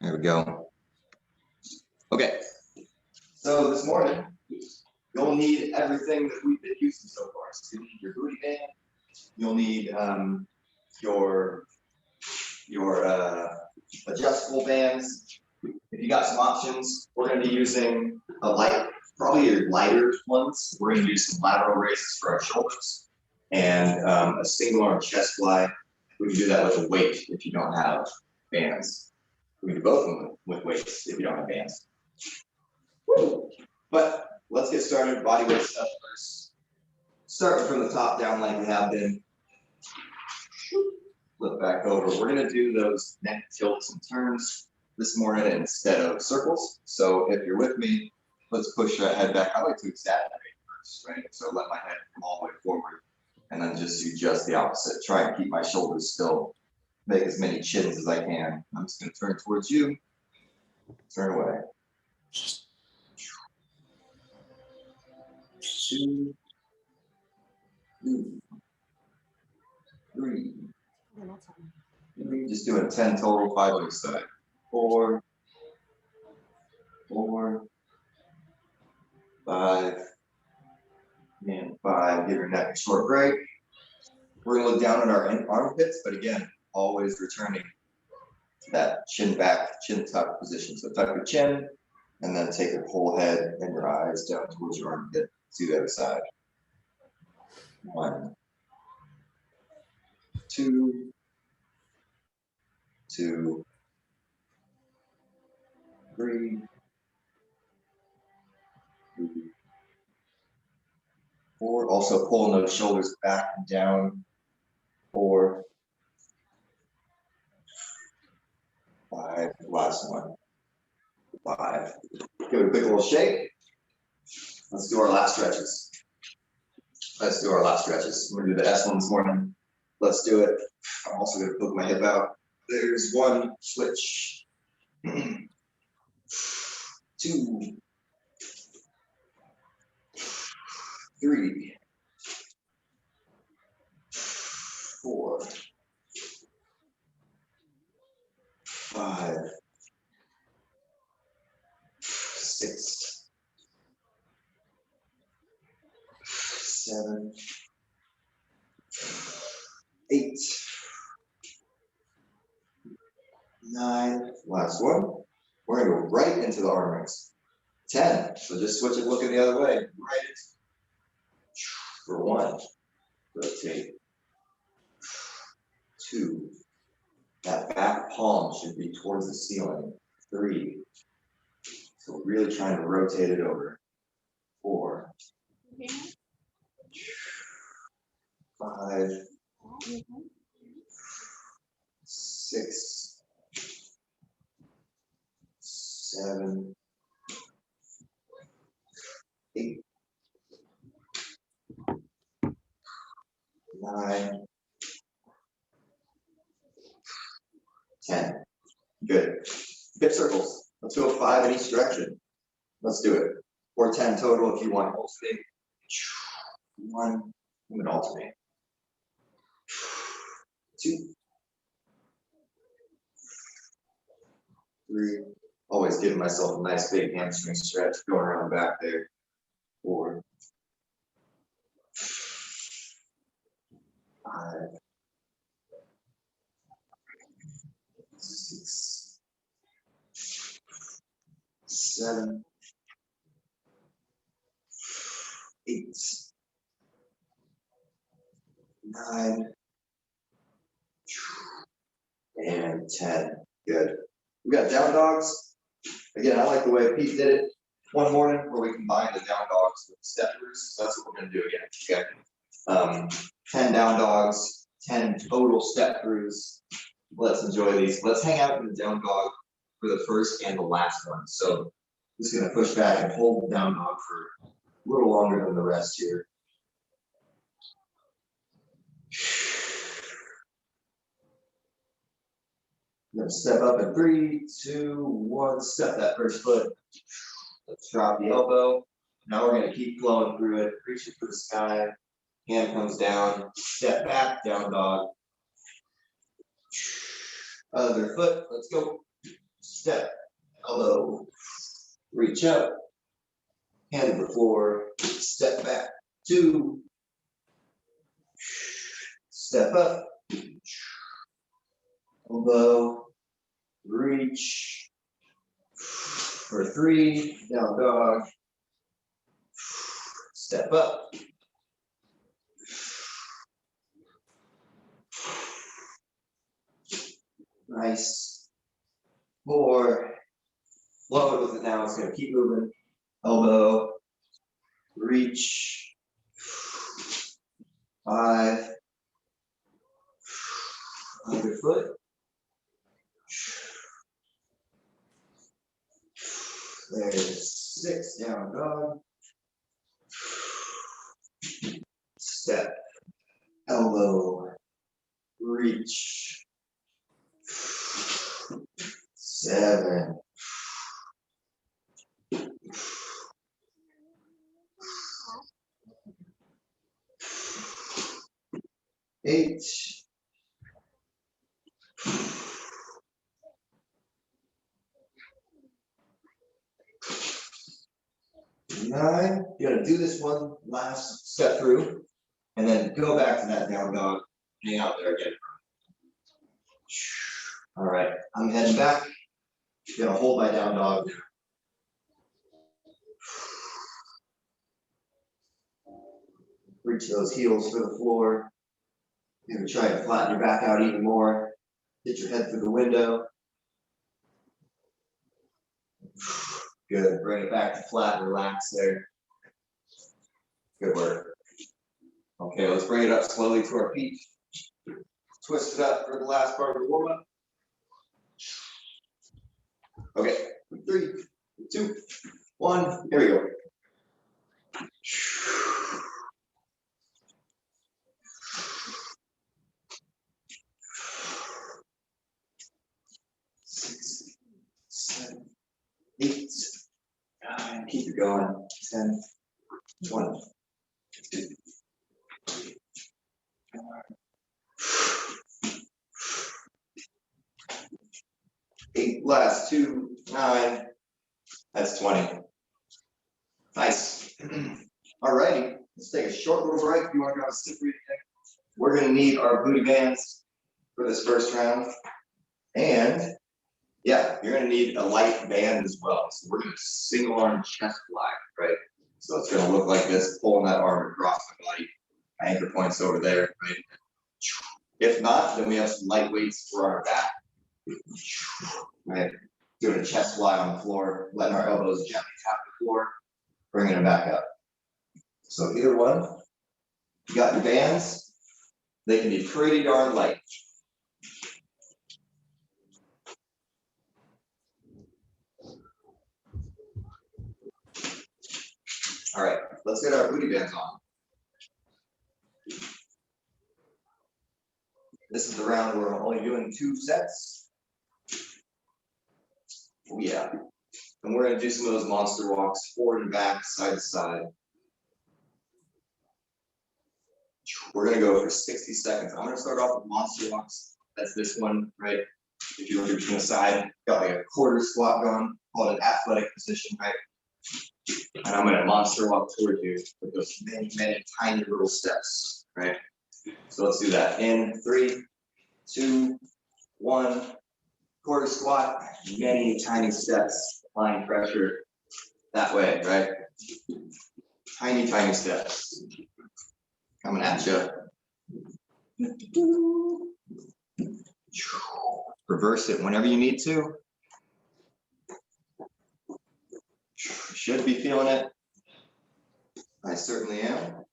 There we go. Okay, so this morning, you'll need everything that we've been using so far. So you'll need your booty band, you'll need your adjustable bands. If you got some options, we're going to be using a light, probably your lighter ones. We're going to use some lateral raises for our shoulders and a single arm chest fly. We can do that with a weight if you don't have bands. We can do both of them with weights if you don't have bands. Woo. But let's get started. Body weight stuff first. Starting from the top down like we have been. Flip back over. We're going to do those neck tilts and turns this morning instead of circles. So if you're with me, let's push that head back. I like to exaggerate first, right? So let my head come all the way forward and then just do just the opposite. Try and keep my shoulders still. Make as many chins as I can. I'm just going to turn towards you. Turn away. 2, 3. Just doing 10 total, 5 on each side. 4, 5, and 5. Give your neck a short break. We're going to look down at our armpits, but again, always returning to that chin back, chin tuck position. So tuck your chin, and then take your whole head and your eyes down towards your armpit to the other side. 1, 2, 3, 4. Also pulling those shoulders back and down. 4, 5. Last one. 5. Give it a big little shake. Let's do our last stretches. We're gonna do the S one this morning. Let's do it. I'm also gonna poke my hip out. There's 1, switch. 2, 3, 4, 5, 6, 7, 8, 9. Last one. We're gonna go right into the arm rings. 10. So just switch it, looking the other way. Right into. For 1. Rotate. 2. That back palm should be towards the ceiling. 3. So really trying to rotate it over. 4. 5. 6. 7. 8. 9. 10. Good. Hip circles. Let's go 5 in each direction. Let's do it. Or 10 total if you want to alternate. 1. I'm gonna alternate. 2. 3. Always giving myself a nice big hamstring stretch going around the back there. 4. 5. 6. 7. 8. 9. And 10. Good. We got down dogs. Again, I like the way Pete did it one morning where we combined the down dogs with steppers. So that's what we're going to do again. Okay. 10 down dogs, 10 total step throughs. Let's enjoy these. Let's hang out in the down dog for the first and the last one. So I'm just going to push back and hold the down dog for a little longer than the rest here. I'm going to step up in 3, 2, 1. Step that first foot. Let's drop the elbow. Now we're going to keep flowing through it. Reach it for the sky. Hand comes down. Step back. Down dog. Other foot. Let's go. Step step, elbow, reach up, hand to the floor, step back, 2, step up, elbow, reach, for 3, down dog, step up, nice, 4, flow it with it now, it's gonna keep moving, elbow, reach, 5, underfoot, there's 6, down dog, step, elbow, reach, 7, 8, 9. You're gonna do this one last step through, and then go back to that down dog, hang out there again. All right, I'm heading back. You're gonna hold my down dog. Reach those heels for the floor. You're gonna try to flatten your back out even more. Get your head through the window. Good, bring it back to flat, relax there. Good work. Okay, let's bring it up slowly to our feet. Twist it up for the last part of the warm up. Okay, 3, 2, 1, here we go. Six, 7, 8, 9, keep it going. 10, 20. 8, last 2, 9. That's 20. Nice. All righty, let's take a short little break. If you want to grab a sip or anything, we're going to need our booty bands for this first round. And yeah, you're going to need a light band as well. So we're going to single arm chest fly, right? So it's going to look like this, pulling that arm across the body. Anchor points over there, right? If not, then we have some light weights for our back. Right? Doing a chest fly on the floor, letting our elbows gently tap the floor, bringing them back up. So either one, you got your bands, they can be pretty darn light. All right, let's get our booty bands on. This is the round where we're only doing 2 sets. Oh yeah. And we're gonna do some of those monster walks, forward and back, side to side. We're gonna go for 60 seconds. I'm gonna start off with monster walks. That's this one, right? If you look at the side, got like a quarter squat going, call it an athletic position, right? And I'm gonna monster walk toward you with those many, many tiny little steps, right? So let's do that. In 3, 2, 1, quarter squat, many tiny steps, applying pressure that way, right? Tiny, tiny steps. Coming at you. Reverse it whenever you need to. You should be feeling it. I certainly am.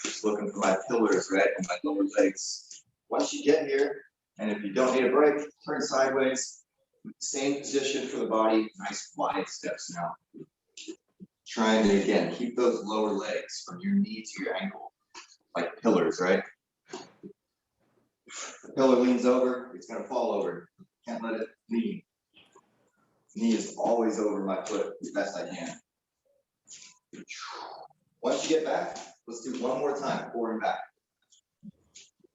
Just looking for my pillars, right? And my lower legs. Once you get here, and if you don't need a break, turn sideways. Same position for the body. Nice wide steps now. Trying to, again, keep those lower legs from your knee to your ankle. Like pillars, right? The pillar leans over, it's gonna fall over. Can't let it lean. Knee is always over my foot as best I can. Once you get back, let's do one more time, forward and back.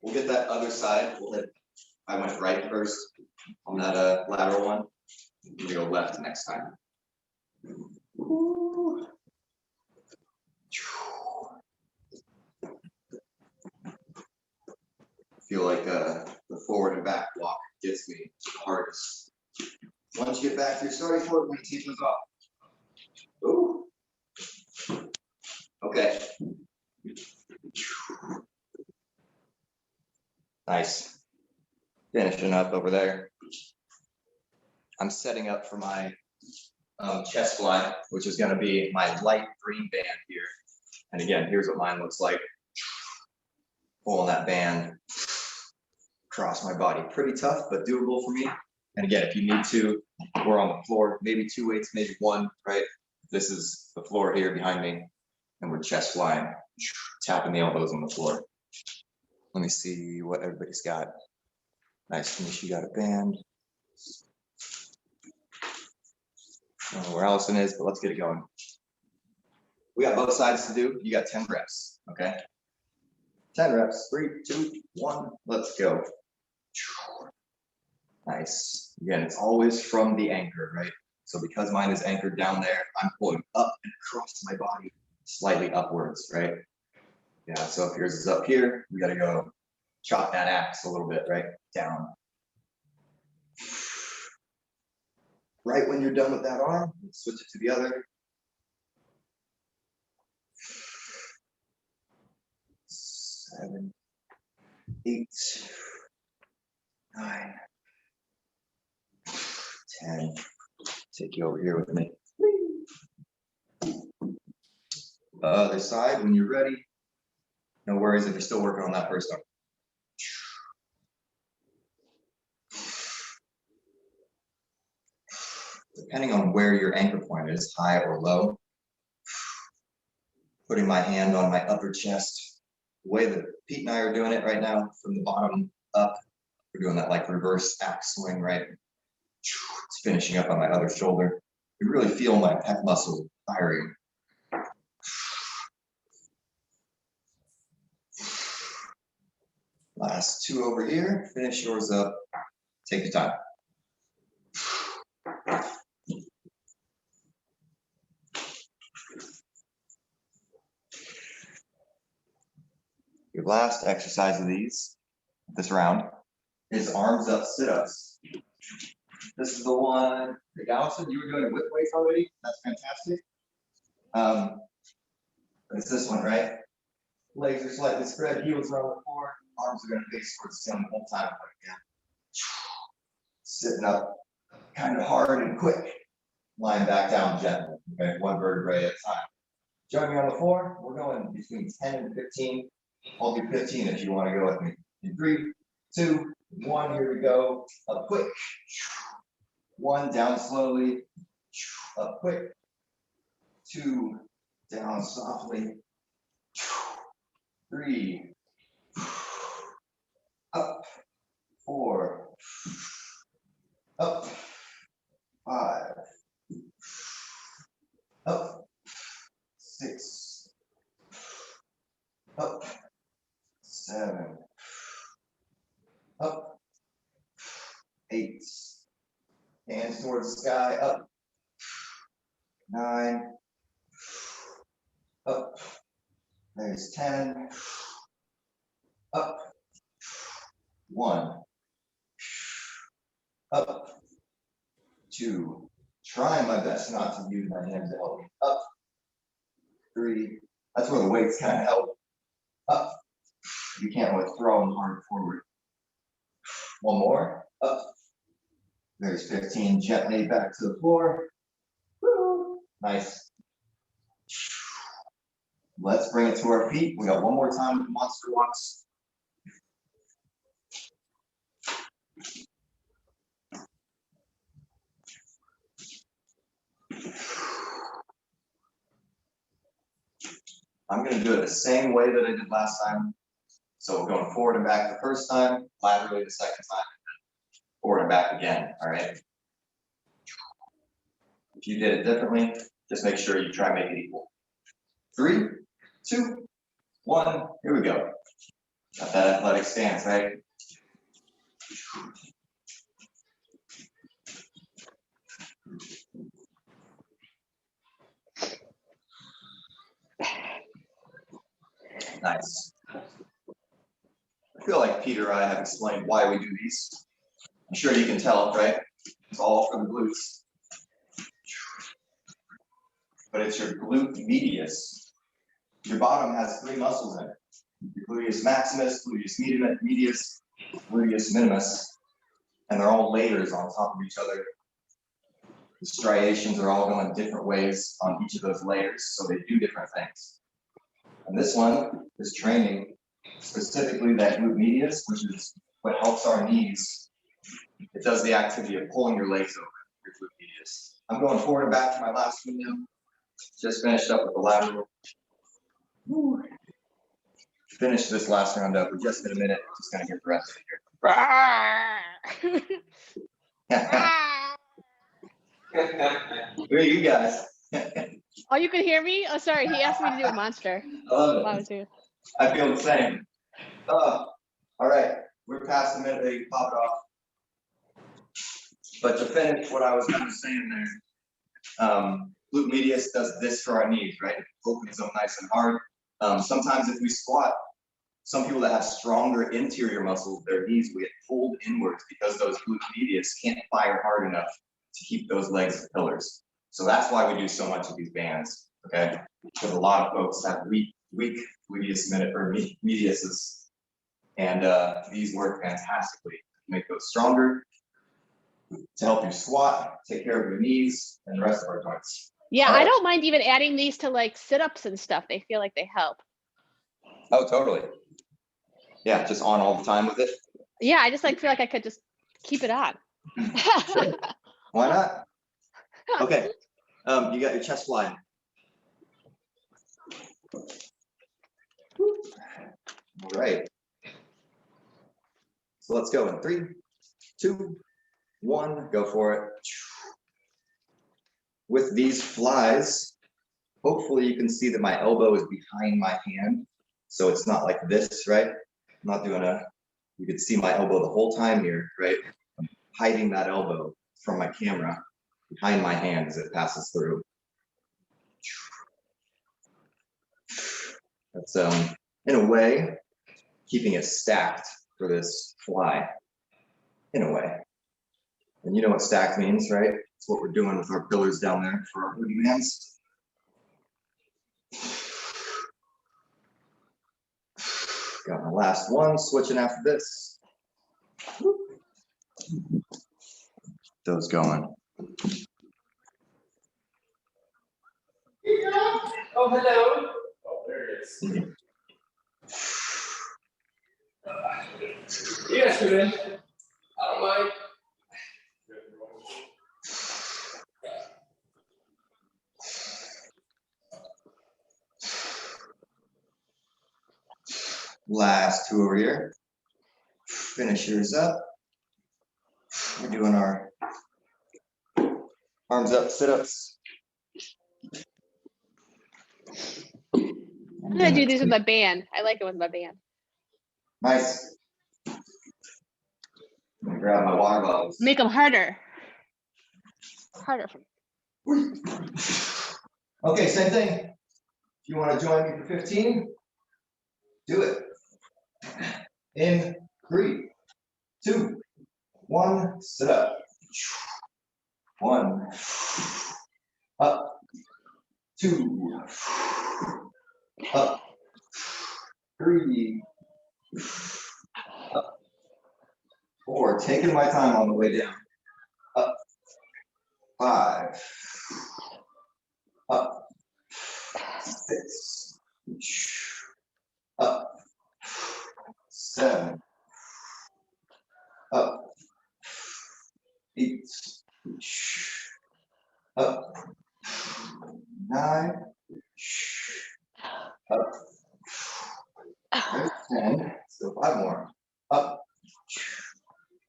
We'll get that other side, we'll hit I went right first on that lateral one. We go left next time. Ooh. Feel like the forward and back walk gets me the hardest. Once you get back to your starting point, when you take those off. Ooh. Okay. Nice. Finishing up over there. I'm setting up for my chest fly, which is going to be my light green band here. And again, here's what mine looks like. Pulling that band across my body. Pretty tough, but doable for me. And again, if you need to, we're on the floor, maybe 2 weights, maybe 1, right? This is the floor here behind me, and we're chest flying, tapping the elbows on the floor. Let me see what everybody's got. Nice, Tanisha, you got a band. I don't know where Allison is, but let's get it going. We got both sides to do. You got 10 reps, okay? 10 reps, 3, 2, 1, let's go. Nice. Again, it's always from the anchor, right? So because mine is anchored down there, I'm pulling up and across my body, slightly upwards, right? Yeah, so if yours is up here, we gotta go chop that axe a little bit, right? Down. Right when you're done with that arm, switch it to the other. 7, 8, 9, 10. Take you over here with me. Other side, when you're ready. No worries if you're still working on that first arm. Depending on where your anchor point is, high or low, putting my hand on my upper chest, the way that Pete and I are doing it right now, from the bottom up, we're doing that like reverse axe swing, right? It's finishing up on my other shoulder. You really feel my pec muscle firing. Last 2 over here, finish yours up, take your time. Your last exercise of this round, is arms up sit-ups. This is the one, Allison, you were doing it with weights already. That's fantastic. It's this one, right? Legs are slightly spread, heels are on the floor, arms are going to face towards the ceiling the whole time. Sitting up kind of hard and quick. Lying back down gently, okay? 1 vertebrae at a time. Join me on the floor. We're going between 10 and 15. I'll do 15 if you want to go with me. In 3, 2, 1, here we go. Up quick. 1, down slowly. Up quick. 2, down softly. 3, up. 4, up. 5, up. 6, up. 7, up. 8, hands towards the sky, up. 9, up. There's 10, up. 1, up. 2, trying my best not to use my hands to help me, up. 3, that's where the weights kind of help, up. You can't really throw them hard forward. 1 more, up. There's 15, gently back to the floor. Woo. Nice. Let's bring it to our feet. We got 1 more time with monster walks. I'm going to do it the same way that I did last time. So we're going forward and back the first time, laterally the second time, forward and back again, all right? If you did it differently, just make sure you try and make it equal. 3, 2, 1, here we go. Got that athletic stance, right? Nice. I feel like Peter and I have explained why we do these. I'm sure you can tell, right? It's all for the glutes. But it's your glute medius. Your bottom has 3 muscles in it. Your gluteus maximus, gluteus medius, gluteus minimus. And they're all layers on top of each other. The striations are all going different ways on each of those layers, so they do different things. And this one is training specifically that glute medius, which is what helps our knees. It does the activity of pulling your legs over, your glute medius. I'm going forward and back to my last one now. Just finished up with the lateral. Woo. Finish this last round up. We're just in a minute. Just gonna get the rest of it here. Who are you guys? Oh, you can hear me? Oh, sorry. He asked me to do a monster. I love it. I feel the same. All right. We're past the minute that you pop it off. But to finish what I was kind of saying there, glute medius does this for our knees, right? It opens them nice and hard. Sometimes if we squat, some people that have stronger interior muscles, their knees will get pulled inwards because those glute medius can't fire hard enough to keep those legs as pillars. So that's why we do so much of these bands, okay? Because a lot of folks have weak gluteus mediuses, and these work fantastically to make those stronger, to help you squat, take care of your knees, and the rest of our joints. Yeah, I don't mind even adding these to like sit-ups and stuff. They feel like they help. Oh, totally. Yeah, just on all the time with it. Yeah, I just like feel like I could just keep it on. Sure. Why not? Okay, you got your chest flying. All right. So let's go in 3, 2, 1, go for it. With these flies, hopefully you can see that my elbow is behind my hand. So it's not like this, right? I'm not doing you can see my elbow the whole time here, right? I'm hiding that elbow from my camera behind my hand as it passes through. That's, in a way, keeping it stacked for this fly, in a way. And you know what stacked means, right? It's what we're doing with our pillars down there for our boogeyman's. Got my last one, switching after this. Those going. Oh, hello. Oh, there it is. You guys come in. I don't mind. Last 2 over here. Finish yours up. We're doing our arms up sit-ups. I'm gonna do these with my band. I like it with my band. Nice. I'm gonna grab my water bottles. Make them harder. Harder for me. Okay, same thing. If you want to join me for 15, do it. In 3, 2, 1, sit up. 1, up, 2, up, 3, up, 4, taking my time on the way down, up, 5, up, 6, up, 7, up, 8, up, 9, up, 10, so 5 more, up,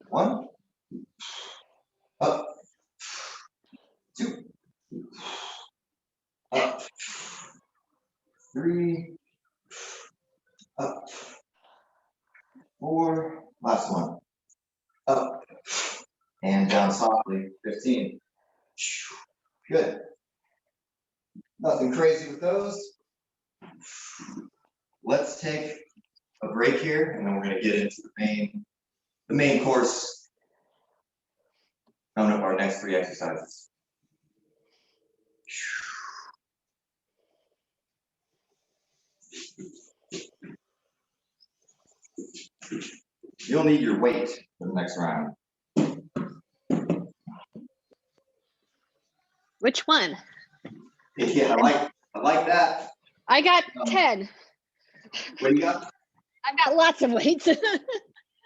1, up, 2, up, 3, up, 4, last one, up, And down softly, 15. Good. Nothing crazy with those. Let's take a break here, and then we're gonna get into the main course coming up, our next 3 exercises. You'll need your weight for the next round. Which one? Yeah, I like that. I got 10. What do you got? I've got lots of weights.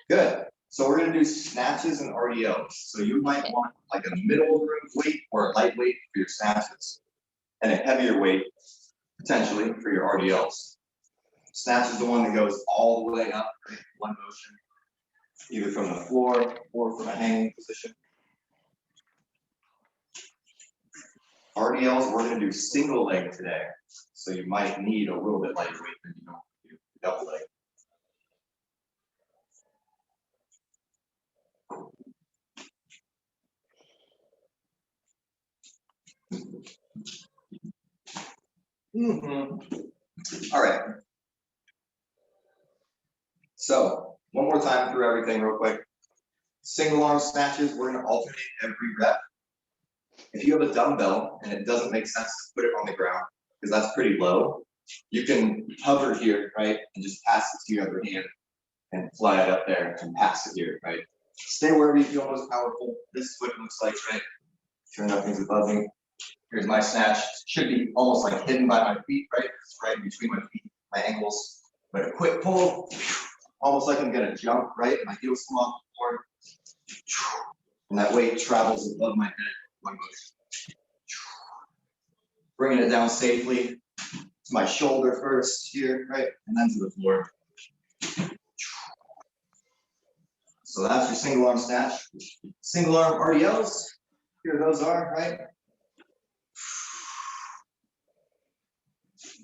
Good. So we're gonna do snatches and RDLs. So you might want like a middle of the room weight or a light weight for your snatches, and a heavier weight potentially for your RDLs. Snatch is the one that goes all the way up, right? One motion, either from the floor or from a hanging position. RDLs, we're gonna do single leg today. So you might need a little bit lighter weight than you normally do double leg. All right. So one more time through everything real quick. Single arm snatches, we're gonna alternate every rep. If you have a dumbbell and it doesn't make sense to put it on the ground, because that's pretty low, you can hover here, right? And just pass it to your other hand and fly it up there and pass it here, right? Stay wherever you feel most powerful. This is what it looks like, right? Sure, nothing's above me. Here's my snatch. Should be almost like hidden by my feet, right? It's right between my feet, my ankles. But a quick pull, almost like I'm gonna jump, right? My heels come off the floor. And that weight travels above my head, one motion. Bringing it down safely to my shoulder first here, right? And then to the floor. So that's your single arm snatch. Single arm RDLs, here those are, right?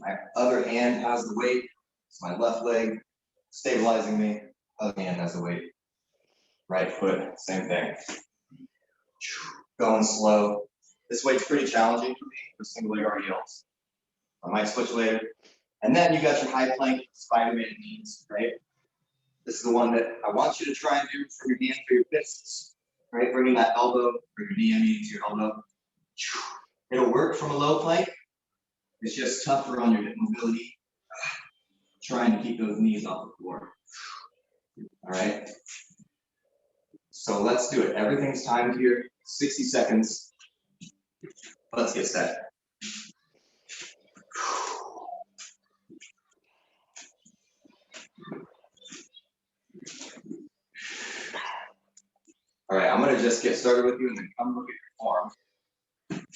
My other hand has the weight. It's my left leg stabilizing me. Other hand has the weight. Right foot, same thing. Going slow. This weight's pretty challenging for me for single leg RDLs. I might switch later. And then you got your high plank Spider-Man knees, right? This is the one that I want you to try and do for your hand, for your fists, right? Bringing that elbow, bring your knee into your elbow. It'll work from a low plank. It's just tougher on your hip mobility, trying to keep those knees off the floor. All right. So let's do it. Everything's timed here, 60 seconds. Let's get set. All right, I'm gonna just get started with you and then come look at your form.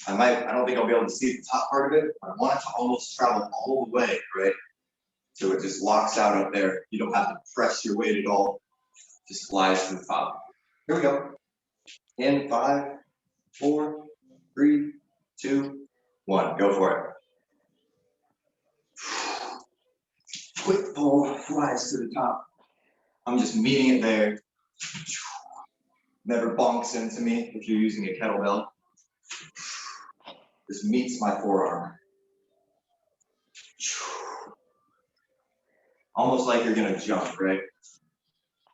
I don't think I'll be able to see the top part of it, but I want it to almost travel all the way, right? So it just locks out up there. You don't have to press your weight at all. Just flies to the top. Here we go. In 5, 4, 3, 2, 1. Go for it. Quick pull, flies to the top. I'm just meeting it there. Never bonks into me if you're using a kettlebell. Just meets my forearm. Almost like you're gonna jump, right?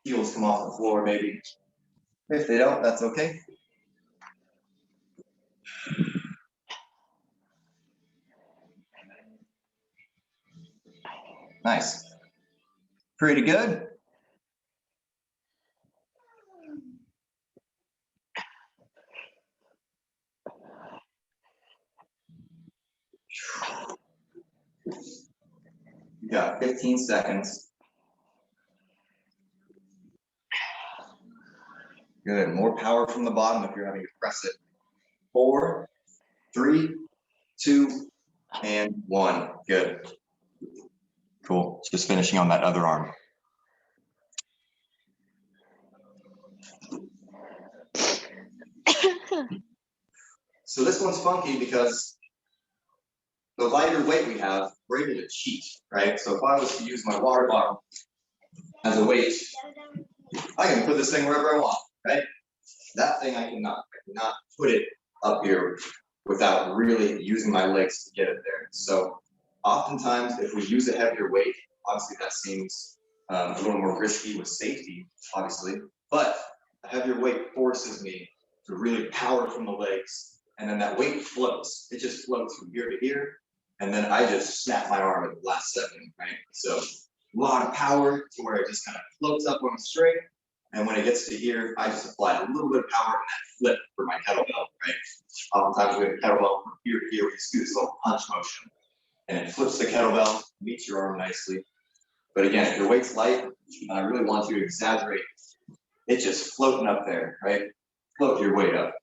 Heels come off the floor, maybe. If they don't, that's okay. Nice. Pretty good. You got 15 seconds. Good. More power from the bottom if you're having to press it. 4, 3, 2, and 1. Good. Cool. Just finishing on that other arm. So this one's funky because the lighter weight we have, we're able to cheat, right? So if I was to use my water bottle as a weight, I can put this thing wherever I want, right? That thing I cannot put it up here without really using my legs to get it there. So oftentimes, if we use a heavier weight, obviously that seems a little more risky with safety, obviously, but a heavier weight forces me to really power from the legs, and then that weight floats. It just floats from here to here, and then I just snap my arm at the last second, right? So a lot of power to where it just kind of floats up on a string, and when it gets to here, I just apply a little bit of power and that flip for my kettlebell, right? Oftentimes we have a kettlebell from here to here, we just do this little punch motion, and it flips the kettlebell, meets your arm nicely. But again, if your weight's light, and I really want you to exaggerate, it's just floating up there, right? Float your weight up.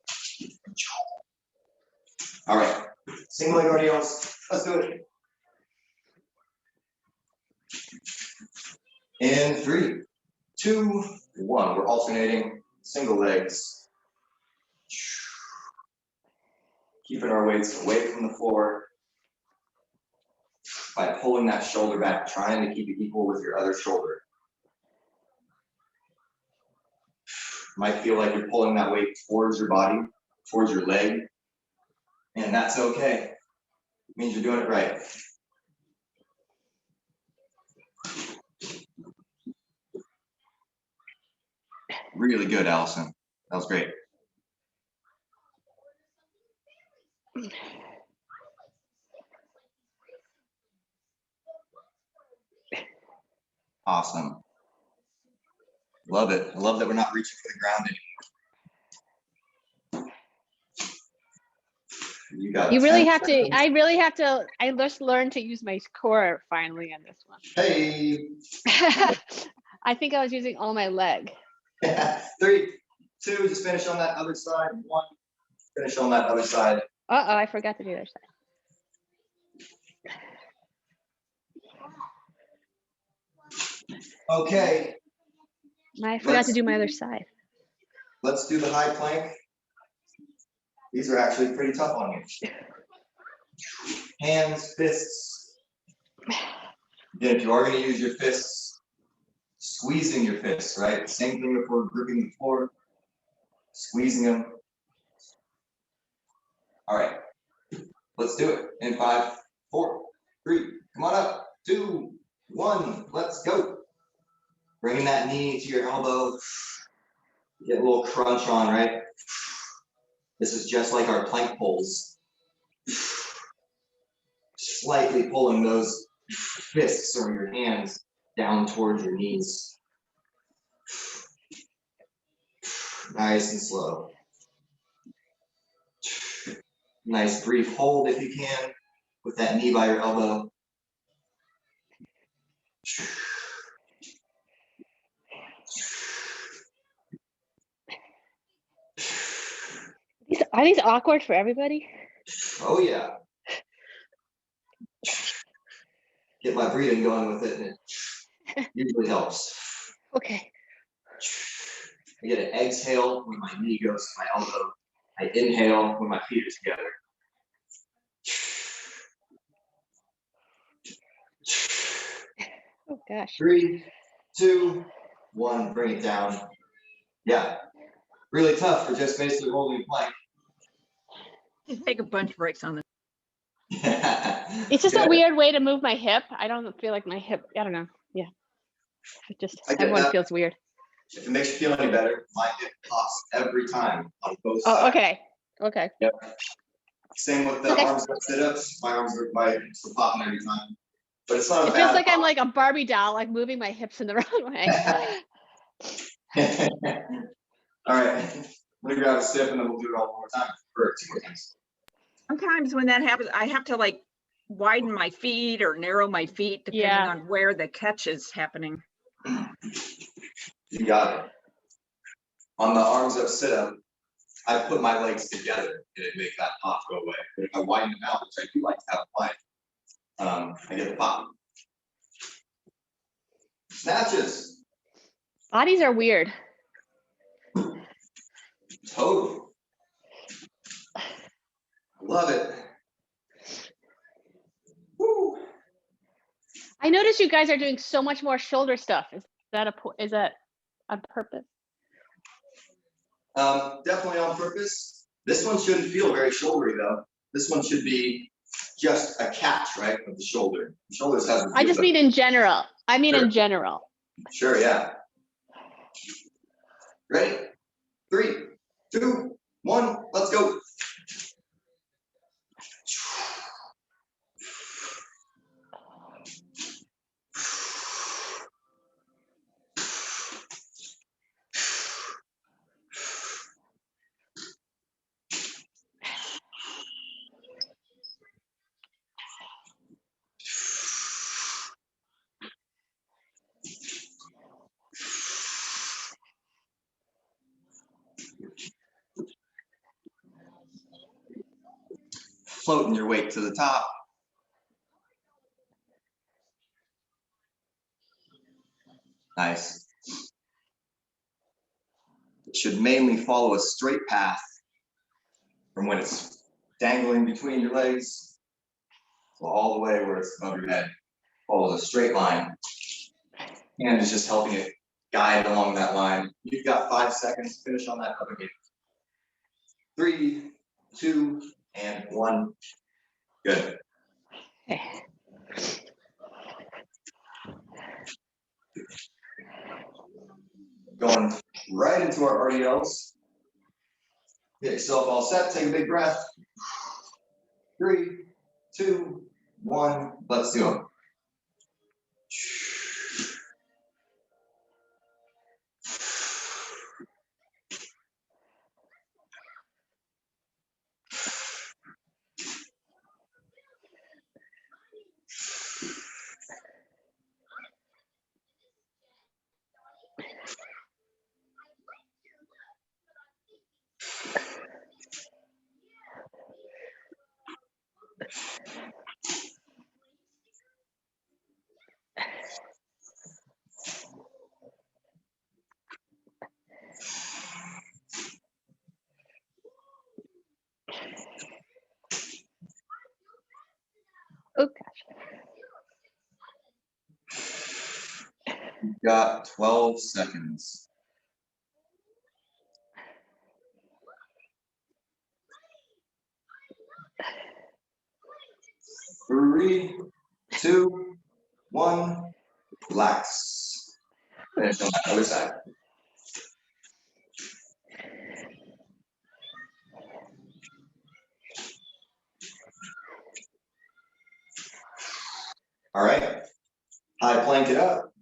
All right, single leg RDLs, let's do it. In 3, 2, 1, we're alternating single legs. Keeping our weights away from the floor by pulling that shoulder back, trying to keep it equal with your other shoulder. Might feel like you're pulling that weight towards your body, towards your leg, and that's okay. It means you're doing it right. Really good, Allison. That was great. Awesome. Love it. I love that we're not reaching for the ground anymore. You got You really 10 have to, seconds. I just learned to use my core finally on this one. Hey. I think I was using all my leg. 3, 2, just finish on that other side. 1, finish on that other side. Uh-oh, I forgot to do the other side. Okay, I forgot to do my other side. let's do the high plank. These are actually pretty tough on you. Hands, fists. Again, if you are going to use your fists, squeezing your fists, right? Same thing before gripping the floor, squeezing them. All right, let's do it. In 5, 4, 3, come on up. 2, 1, let's go. Bringing that knee to your elbow. Get a little crunch on, right? This is just like our plank pulls. Slightly pulling those fists or your hands down towards your knees. Nice and slow. Nice brief hold if you can, with that knee by your elbow. Are these awkward for everybody? Oh yeah. Get my breathing going with it, and it usually helps. Okay. I get an exhale when my knee goes to my elbow. I inhale when my feet are together. Oh gosh. 3, 2, 1, bring it down. Yeah, really tough for just basically holding a plank. Take a bunch of breaks on this. It's just Yeah, a weird way to move my hip. I don't feel like my hip, I don't know. Yeah. It just, I get everyone that. feels weird. If it makes you feel any better, my hip pops every time on both Oh, sides. okay. Okay. Yep. Same with the Okay. arms up sit-ups. My hips are popping every time. But it's not a It bad feels like I'm pop. like a Barbie doll, like moving my hips in the wrong way. All right, I'm gonna grab a sip and then we'll do it all one more time for 2 more times. Sometimes when that happens, I have to like widen my feet or narrow my feet depending Yeah. on where the catch is happening. You got it. On the arms up sit-up, I put my legs together and it makes that pop go away. But if I widen them out, which I do like to have wide, I get the pop. Snatches. Bodies are weird. Totally. Love it. Woo. I notice you guys are doing so much more shoulder stuff. Is that on purpose? Definitely on purpose. This one shouldn't feel very shouldery though. This one should be just a catch, right, of the shoulder. The shoulders have. I just mean in general. I mean Sure. in general. Sure, yeah. Ready? 3, 2, 1, let's go. Floating your weight to the top. Nice. It should mainly follow a straight path from when it's dangling between your legs, so all the way where it's above your head. Follows a straight line. And is just helping it guide along that line. You've got 5 seconds to finish on that other game. 3, 2, and 1. Good. Going right into our RDLs. Get yourself all set, take a big breath. 3, 2, 1, let's do it. Oh gosh. You've got 12 seconds. 3, 2, 1, relax. Finish on the other side. All right, high plank it up.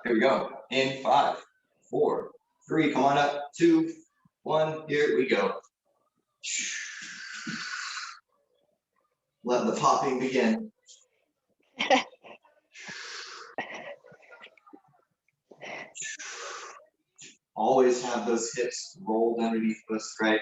Here we go. In 5, 4, 3, come on up. 2, 1, here we go. Let the popping begin. Always have those hips rolled underneath us, right?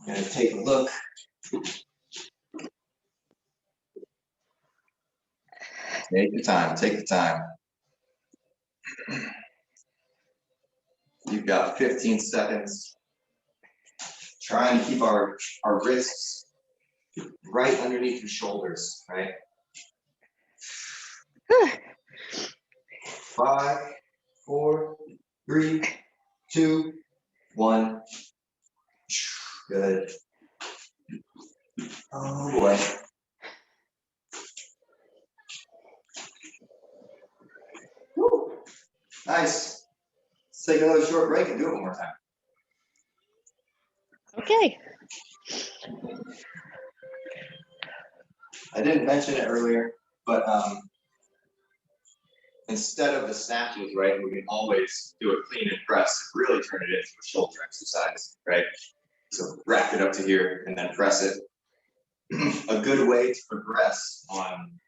I'm gonna take a look. Take the time, take the time. You've got 15 seconds. Trying to keep our wrists right underneath your shoulders, right? 5, 4, 3, 2, 1. Good. Oh boy. Woo. Nice. Let's take another short break and do it one more time. Okay. I didn't mention it earlier, but instead of the snatches, right, we can always do a clean and press and really turn it into a shoulder exercise, right? So wrap it up to here and then press it. A good way to progress on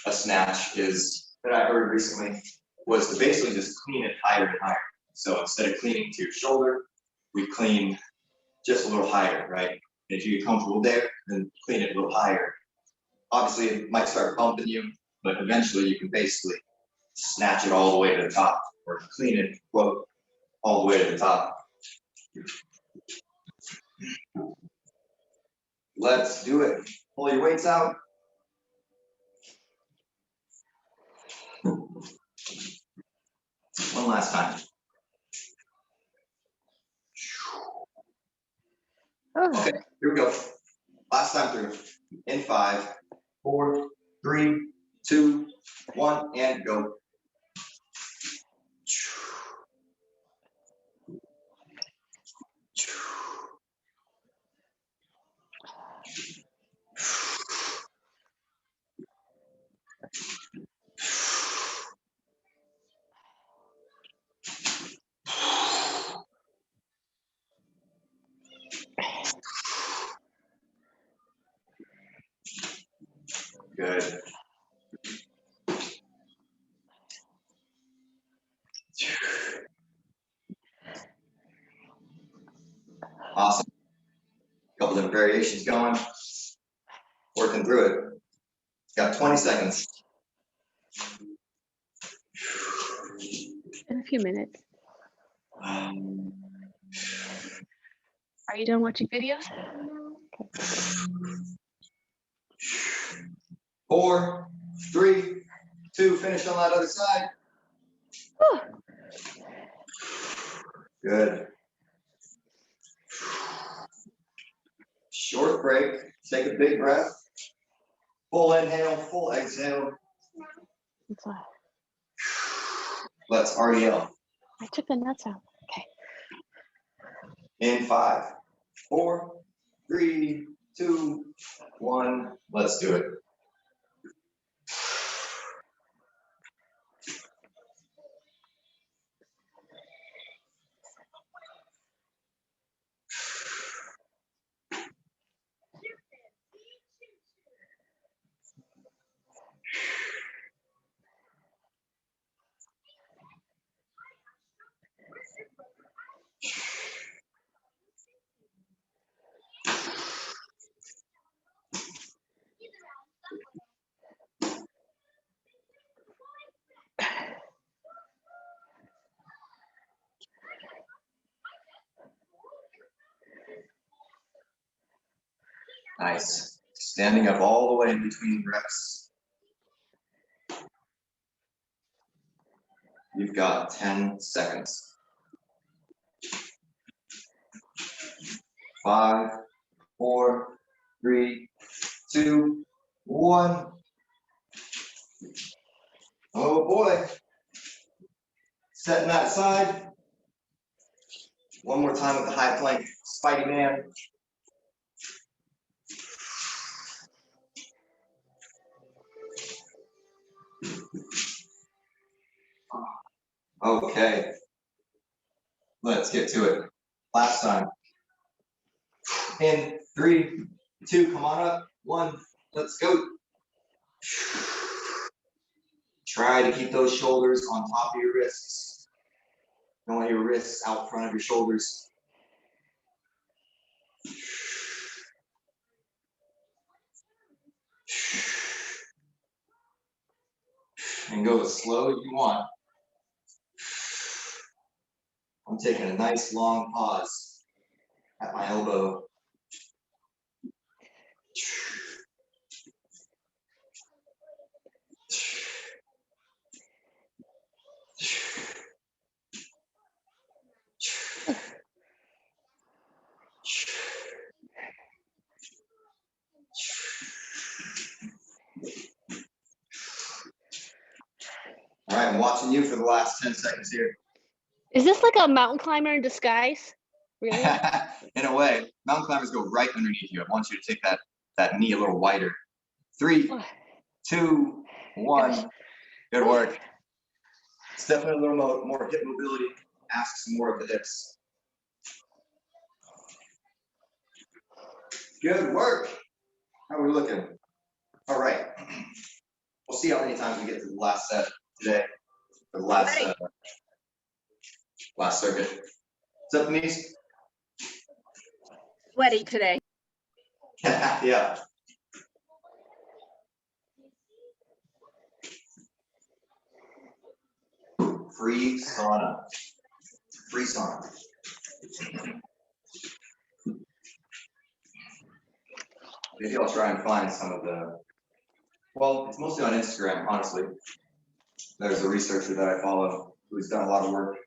a snatch is, that I heard recently, was to basically just clean it higher and higher. So instead of cleaning to your shoulder, we clean just a little higher, right? And if you get comfortable there, then clean it a little higher Obviously, it might start bumping you, but eventually you can basically snatch it all the way to the top, or clean it, quote, all the way to the top. Let's do it. Pull your weights out. One last time. Oh, Okay, here we go. Last time through. In 5, 4, 3, 2, 1, and go. Good. Awesome. Couple different variations going. Working through it. Got 20 seconds. in a few minutes. Are you done watching videos? 4, 3, 2, finish on that other side. Whew. Good. Short break. Take a big breath. Full inhale, full exhale. It's, Let's RDL. I took the nuts out. Okay. In 5, 4, 3, 2, 1. Let's do it. Nice. Standing up all the way in between reps. You've got 10 seconds. 5, 4, 3, 2, 1. Oh boy. Setting that aside. One more time with the high plank, Spidey Man. Okay. Let's get to it. Last time. In 3, 2, come on up. 1, let's go. Try to keep those shoulders on top of your wrists. Don't want your wrists out front of your shoulders. And go as slow as you want. I'm taking a nice long pause at my elbow. All right, I'm watching you for the last 10 seconds here. Is this like a mountain climber in disguise? Really? In a way, mountain climbers go right underneath you. I want you to take that knee a little wider. 3, 2, 1. Good work. It's definitely a little more hip mobility. Ask some more of the hips. Good work. How are we looking? All right. We'll see how many times we get to the last set today. For the last last circuit. What's up, Denise? Sweaty today. Yeah. free sauna. Free sauna. Maybe I'll try and find some of the, well, it's mostly on Instagram, honestly. There's a researcher that I follow who's done a lot of work,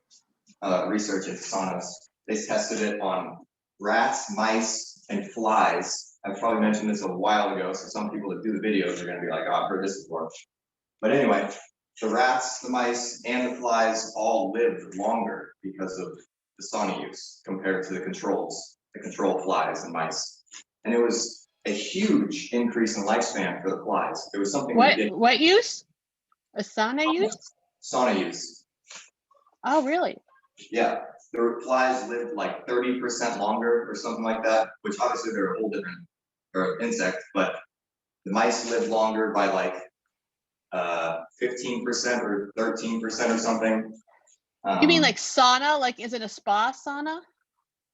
research into saunas. They tested it on rats, mice, and flies. I probably mentioned this a while ago, so some people that do the videos are gonna be like, oh, I've heard this before. But anyway, the rats, the mice, and the flies all lived longer because of the sauna use compared to the control flies and mice. And it was a huge increase in lifespan for the flies. It was something ridiculous. What use? A sauna use? Sauna use. Oh, really? Yeah, the flies lived like 30% longer or something like that, which obviously they're a whole different or insect, but the mice lived longer by like 15% or 13% or something. You mean like sauna? Like, is it a spa sauna?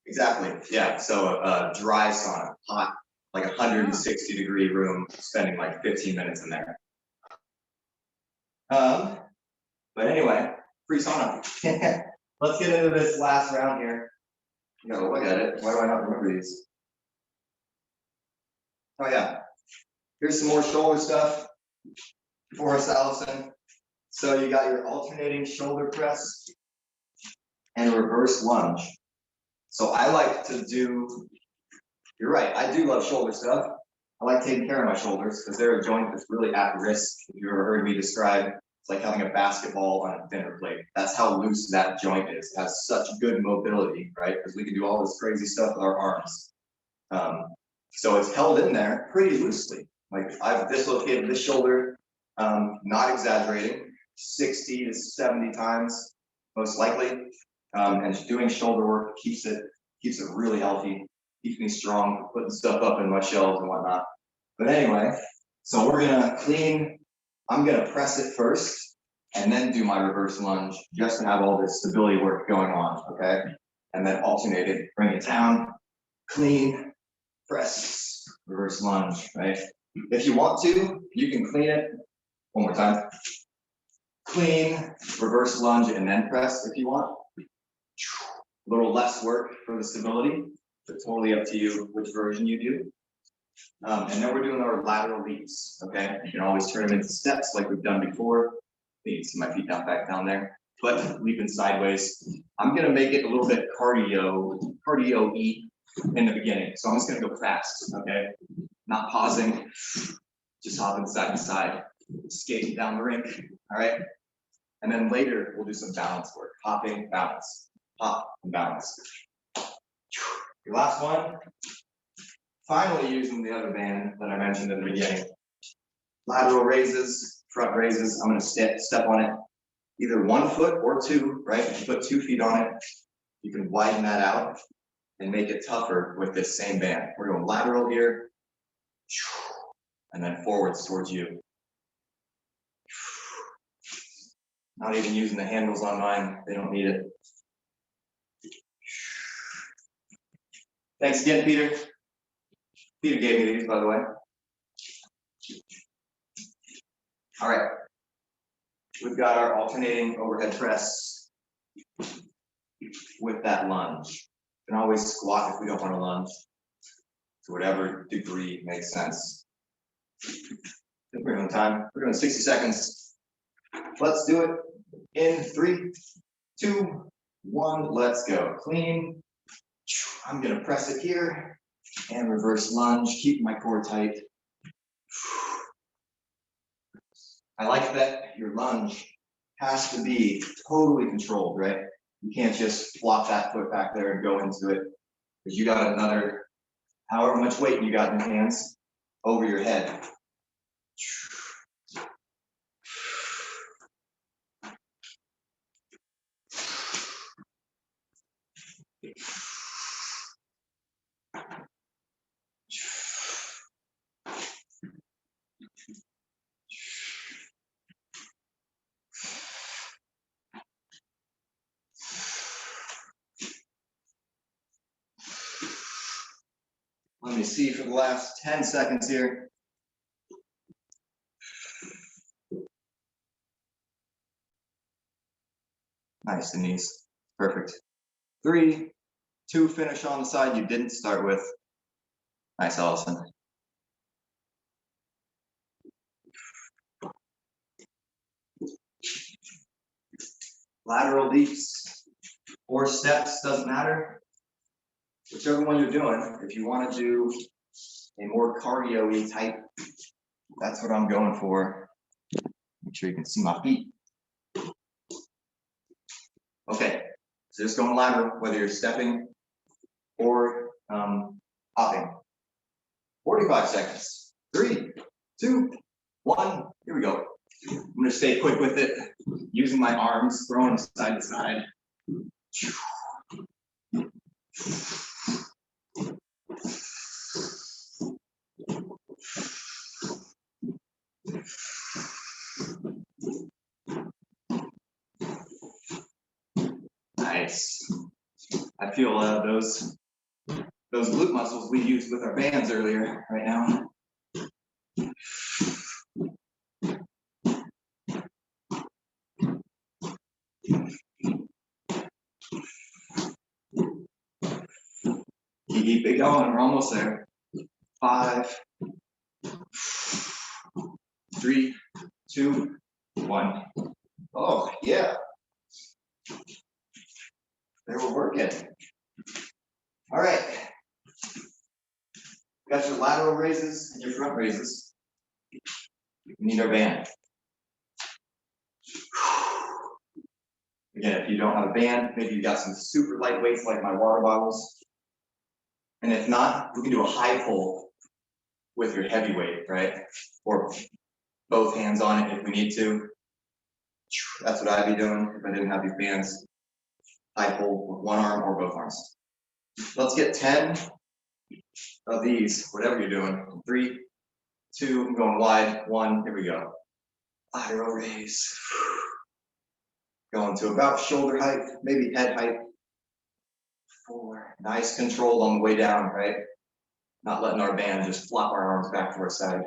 Exactly, yeah. So dry sauna, hot, like 160-degree room, spending like 15 minutes in there. But anyway, free sauna. Let's get into this last round here. You gotta look at it. Why do I not remember these? Oh yeah. Here's some more shoulder stuff for us, Allison. So you got your alternating shoulder press and reverse lunge. So I like to do, you're right, I do love shoulder stuff. I like taking care of my shoulders because they're a joint that's really at risk. If you've ever heard me describe, it's like having a basketball on a dinner plate. That's how loose that joint is. It has such good mobility, right? Because we can do all this crazy stuff with our arms. So it's held in there pretty loosely. Like I've dislocated this shoulder, not exaggerating, 60 to 70 times, most likely. And doing shoulder work keeps it really healthy, keeps me strong, putting stuff up in my shelves and whatnot. But anyway, so we're gonna clean. I'm gonna press it first and then do my reverse lunge just to have all this stability work going on, okay? And then alternate it, bring it down, clean, press, reverse lunge, right? If you want to, you can clean it. One more time. Clean, reverse lunge, and then press if you want. A little less work for the stability, but totally up to you which version you do. And then we're doing our lateral leaps, okay? You can always turn them into steps like we've done before. You can see my feet back down there, but leaping sideways. I'm gonna make it a little bit cardio-y in the beginning. So I'm just gonna go fast, okay? Not pausing, just hopping side to side, skating down the rink, all right? And then later we'll do some balance work, hopping, balance, hop, and balance. Your last one. Finally using the other band that I mentioned in the beginning. Lateral raises, front raises, I'm gonna step on it. Either 1 foot or 2, right? If you put 2 feet on it, you can widen that out and make it tougher with this same band. We're going lateral here, and then forwards towards you. Not even using the handles on mine, they don't need it. Thanks again, Peter. Peter gave me these, by the way. All right. We've got our alternating overhead press with that lunge. You can always squat if we don't want to lunge to whatever degree makes sense. I think we're on time. We're doing 60 seconds. Let's do it in 3, 2, 1. Let's go. Clean. I'm going to press it here and reverse lunge. Keep my core tight. I like that your lunge has to be totally controlled, right? You can't just flop that foot back there and go into it because you got another, however much weight you got in your hands, over your head. Let me see for the last 10 seconds here. Nice, Denise. Perfect. 3, 2, finish on the side you didn't start with. Nice, Allison. Lateral leaps or steps, doesn't matter. Whichever one you're doing, if you want to do a more cardio-y type, that's what I'm going for. Make sure you can see my feet. Okay, so just going lateral, whether you're stepping or hopping. 45 seconds. 3, 2, 1, here we go. I'm gonna stay quick with it, using my arms, throwing side to side. Nice. I feel those glute muscles we used with our bands earlier right now. Keep it going, we're almost there. 5, 3, 2, 1. Oh, yeah. There we're working. All right. Got your lateral raises and your front raises. We need our band. Again, if you don't have a band, maybe you got some super light weights like my water bottles. And if not, we can do a high pull with your heavy weight, right? Or both hands on it if we need to. That's what I'd be doing if I didn't have these bands. High pull with one arm or both arms. Let's get 10 of these, whatever you're doing. 3, 2, I'm going wide, 1, here we go. Lateral raise. Going to about shoulder height, maybe head height. 4, nice control on the way down, right? Not letting our band just flop our arms back to our side.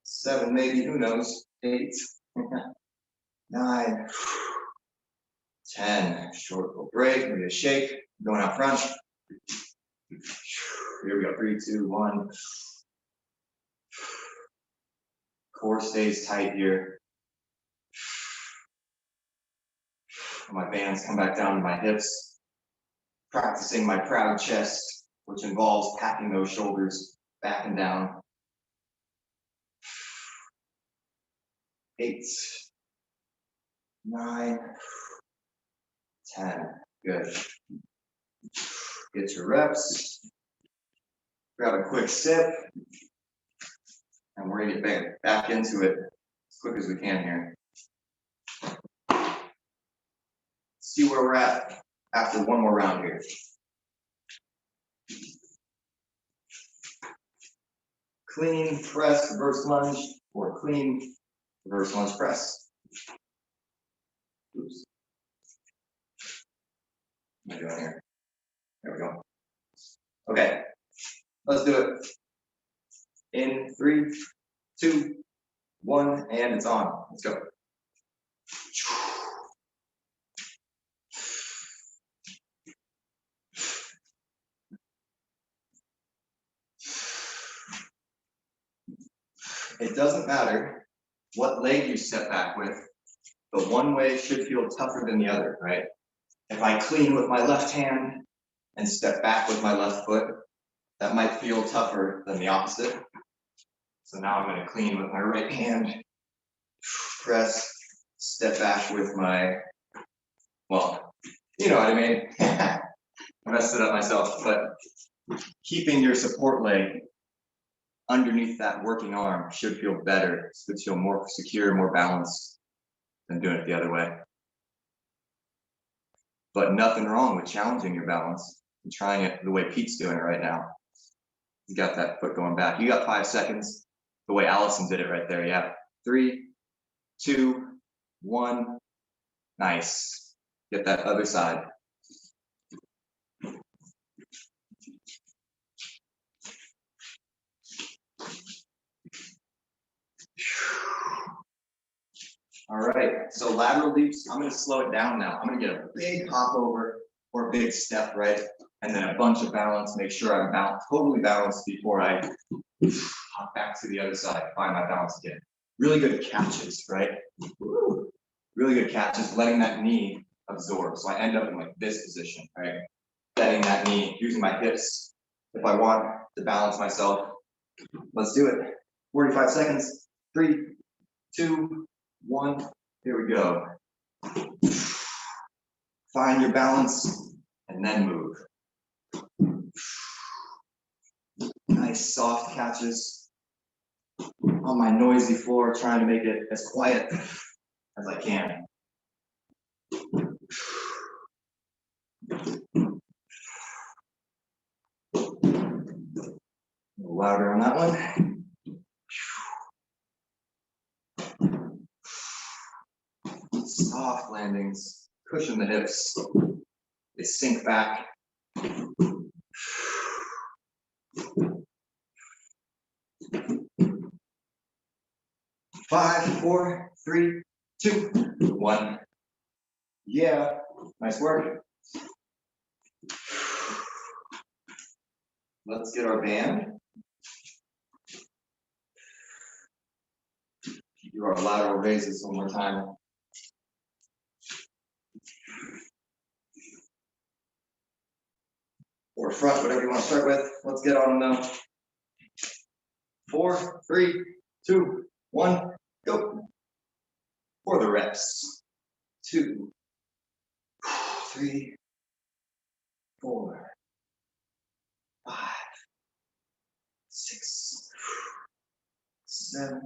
7, maybe, who knows? 8, 9, 10. Short little break, maybe a shake. Going out front. Here we go, 3, 2, 1. Core stays tight here. My bands come back down to my hips. Practicing my proud chest, which involves packing those shoulders back and down. 8, 9, 10. Good. Get your reps. Grab a quick sip. And we're gonna get back into it as quick as we can here. See where we're at after one more round here. Clean press, reverse lunge, or clean reverse lunge press. Oops. What am I doing here? There we go. Okay, let's do it. In 3, 2, 1, and it's on. Let's go. It doesn't matter what leg you step back with, but one way should feel tougher than the other, right? If I clean with my left hand and step back with my left foot, that might feel tougher than the opposite. So now I'm going to clean with my right hand, press, step back with my, well, you know what I mean. I messed it up myself, but keeping your support leg underneath that working arm should feel better. Should feel more secure, more balanced than doing it the other way. But nothing wrong with challenging your balance and trying it the way Pete's doing it right now. You got that foot going back. You got 5 seconds. The way Allison did it right there. Yeah. 3, 2, 1. Nice. Get that other side. All right, so lateral leaps, I'm gonna slow it down now. I'm gonna get a big hop over or a big step, right? And then a bunch of balance, make sure I'm totally balanced before I hop back to the other side, find my balance again. Really good catches, right? Woo. Really good catches, letting that knee absorb. So I end up in like this position, right? Bending that knee, using my hips. If I want to balance myself, let's do it. 45 seconds, 3, 2, 1, here we go. Find your balance and then move. Nice soft catches on my noisy floor, trying to make it as quiet as I can. A little louder on that one. Soft landings, cushion the hips, they sink back. 5, 4, 3, 2, 1. Yeah, nice work. Let's get our band. Do our lateral raises one more time. Or front, whatever you want to start with. Let's get on them now. 4, 3, 2, 1, go. For the reps. 2, 3, 4, 5, 6, 7,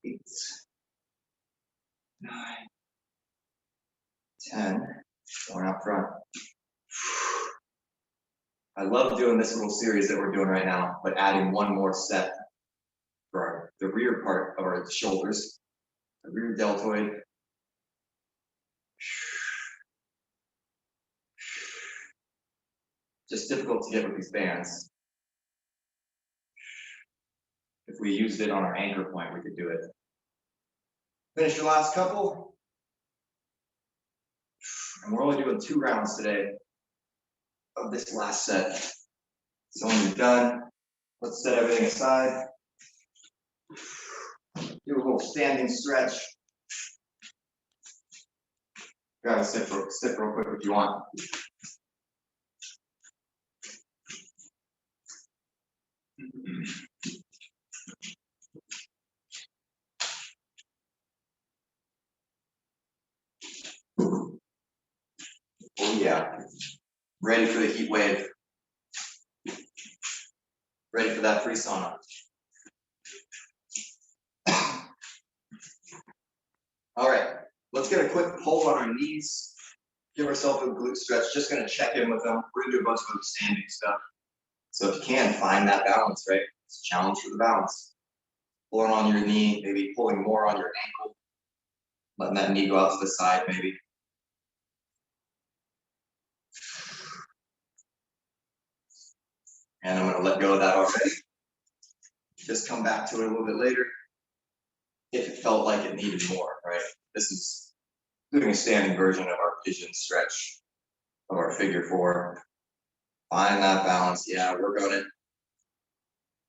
8, 9, 10. Going out front. I love doing this little series that we're doing right now, but adding one more set for the rear part of our shoulders, the rear deltoid. Just difficult to get with these bands. If we used it on our anchor point, we could do it. Finish your last couple. And we're only doing 2 rounds today of this last set. So when you're done, let's set everything aside. Do a little standing stretch. Grab a sip real quick if you want. Oh yeah, ready for the heat wave. Ready for that free sauna. All right, let's get a quick pull on our knees. Give ourselves a glute stretch. Just gonna check in with them. We're gonna do a bunch of standing stuff. So if you can, find that balance, right? It's a challenge for the balance. Pulling on your knee, maybe pulling more on your ankle. Letting that knee go out to the side, maybe. And I'm gonna let go of that already. Just come back to it a little bit later. If it felt like it needed more, right? This is doing a standing version of our pigeon stretch of our figure 4. Find that balance. Yeah, work on it.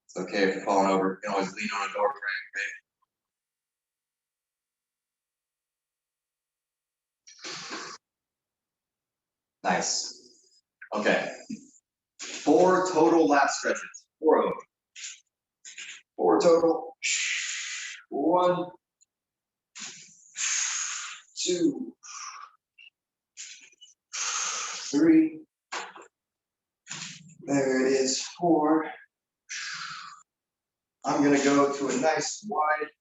It's okay if you're falling over. You can always lean on a door frame, right? Nice. Okay. 4 total lat stretches. 4 of them. 4 total. 1, 2, 3. There it is. 4. I'm gonna go to a nice wide,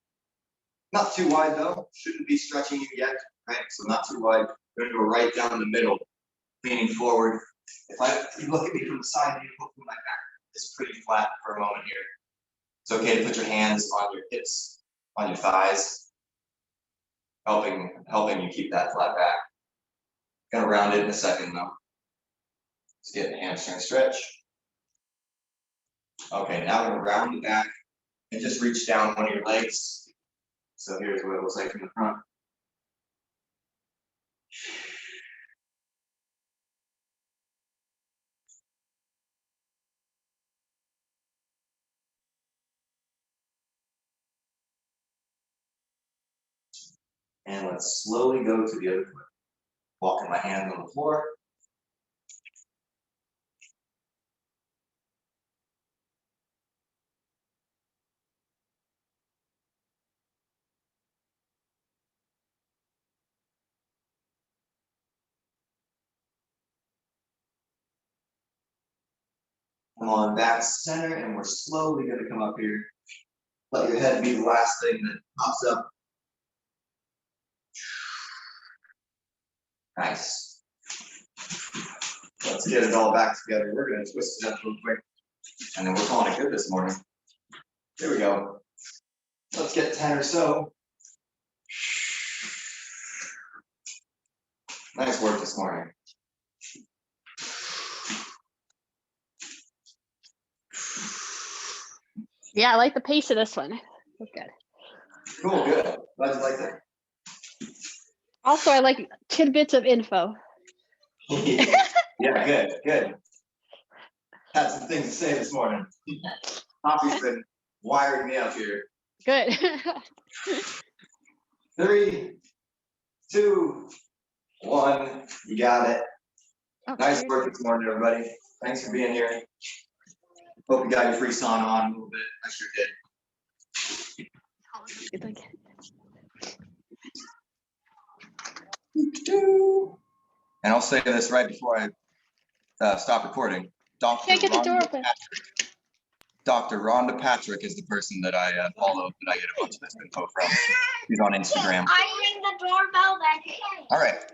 not too wide though. Shouldn't be stretching you yet, right? So not too wide. We're gonna go right down the middle, leaning forward. If you look at me from the side, you look at my back. It's pretty flat for a moment here. It's okay to put your hands on your hips, on your thighs, helping you keep that flat back. Gonna round it in a second though. Let's get a hamstring stretch. Okay, now we're gonna round the back and just reach down one of your legs. So here's what it looks like from the front. And let's slowly go to the other foot. Walking my hands on the floor. Come on back center, and we're slowly gonna come up here. Let your head be the last thing that pops up. Nice. Let's get it all back together. We're gonna twist it up real quick. And then we're calling it good this morning. There we go. Let's get 10 or so. Nice work this morning. Yeah, I like the pace of this one. That's good. Cool, good. Glad you like that. Also, I like tidbits of info. Yeah, good, good. Had some things to say this morning. Coffee's been wiring me up here. Good. 3, 2, 1. You got it. Oh, Nice cheers. work this morning, everybody. Thanks for being here. Hope you got your free sauna on a little bit. I sure did. Good thing. And I'll say this right before I stop recording. Can't get the door open. Dr. Rhonda Patrick is the person that I follow, that I get a bunch of this info from. She's on Instagram. I ring the doorbell back. All right.